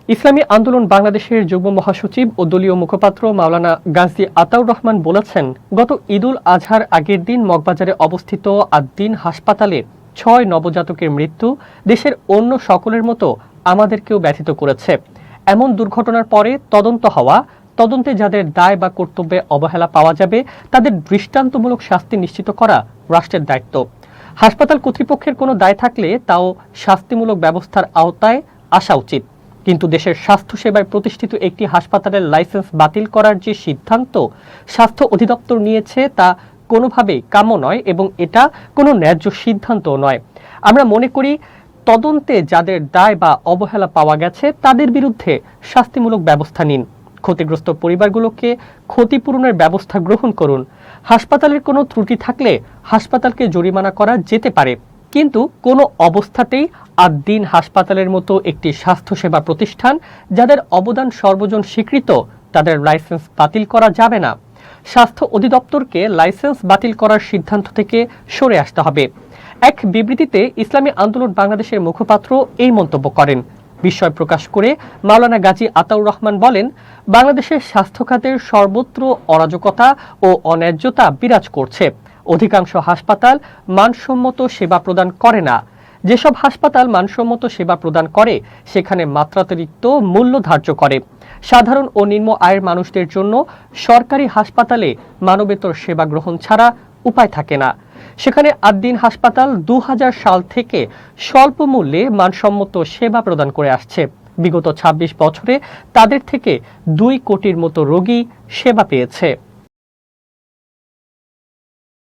ইসলামী আন্দোলন বাংলাদেশের যুগ্ম মহাসচিব ও দলীয় মুখপাত্র মাওলানা গাজী আতাউর রহমান বলেছেন, গত ঈদুল আজহার আগের দিন মগবাজারে অবস্থিত আদ-দ্বীন হাসপাতালে ৬ নবজাতকের মৃত্যু দেশের অন্য সকলের মতো আমাদেরকেও ব্যথিত করেছে। এমন দুর্ঘটনার পরে তদন্ত হওয়া, তদন্তে যাদের দায় বা কর্তব্যে অবহেলা পাওয়া যাবে তাদের দৃষ্টান্তমূলক শাস্তি নিশ্চিত করা রাষ্ট্রের দায়িত্ব। হাসপাতাল কর্তৃপক্ষের কোনো দায় থাকলে তাও শাস্তিমূলক ব্যবস্থার আওতায় আসা উচিত। কিন্তু দেশের স্বাস্থ্যসেবায় প্রতিষ্ঠিত একটি হাসপাতালের লাইসেন্স বাতিল করার যে সিদ্ধান্ত স্বাস্থ্য অধিদপ্তর নিয়েছে তা কোনোভাবেই কাম্য নয় এবং এটা কোনো ন্যায্য সিদ্ধান্তও নয়। আমরা মনে করি তদন্তে যাদের দায় বা অবহেলা পাওয়া গেছে তাদের বিরুদ্ধে শাস্তিমূলক ব্যবস্থা নিন। ক্ষতিগ্রস্ত পরিবারগুলোকে ক্ষতিপূরণের ব্যবস্থা গ্রহণ করুন। হাসপাতালের কোনো ত্রুটি থাকলে হাসপাতালকে জরিমানা করা যেতে পারে, কিন্তু কোনো অবস্থাতেই আদ-দ্বীন হাসপাতালের মতো একটি স্বাস্থ্যসেবা প্রতিষ্ঠান যাদের অবদান সর্বজন স্বীকৃত তাদের লাইসেন্স বাতিল করা যাবে না। স্বাস্থ্য অধিদপ্তরকে লাইসেন্স বাতিল করার সিদ্ধান্ত থেকে সরে আসতে হবে। এক বিবৃতিতে ইসলামী আন্দোলন বাংলাদেশের মুখপাত্র এই মন্তব্য করেন। বিস্ময় প্রকাশ করে মাওলানা গাজী আতাউর রহমান বলেন, বাংলাদেশের স্বাস্থ্য খাতের সর্বত্র অরাজকতা ও অন্যায্যতা বিরাজ করছে। অধিকাংশ হাসপাতাল মানসম্মত সেবা প্রদান করে না। যেসব হাসপাতাল মানসম্মত সেবা প্রদান করে সেখানে মাত্রাতিরিক্ত মূল্য ধার্য করে। সাধারণ ও নিম্ন আয়ের মানুষদের জন্য সরকারি হাসপাতালে মানবেতর সেবা গ্রহণ ছাড়া উপায় থাকে না। সেখানে আদ-দ্বীন হাসপাতাল ২০০০ সাল থেকে স্বল্প মূল্যে মানসম্মত সেবা প্রদান করে আসছে। বিগত ২৬ বছরে তাদের থেকে ২ কোটির মতো রোগী সেবা পেয়েছে।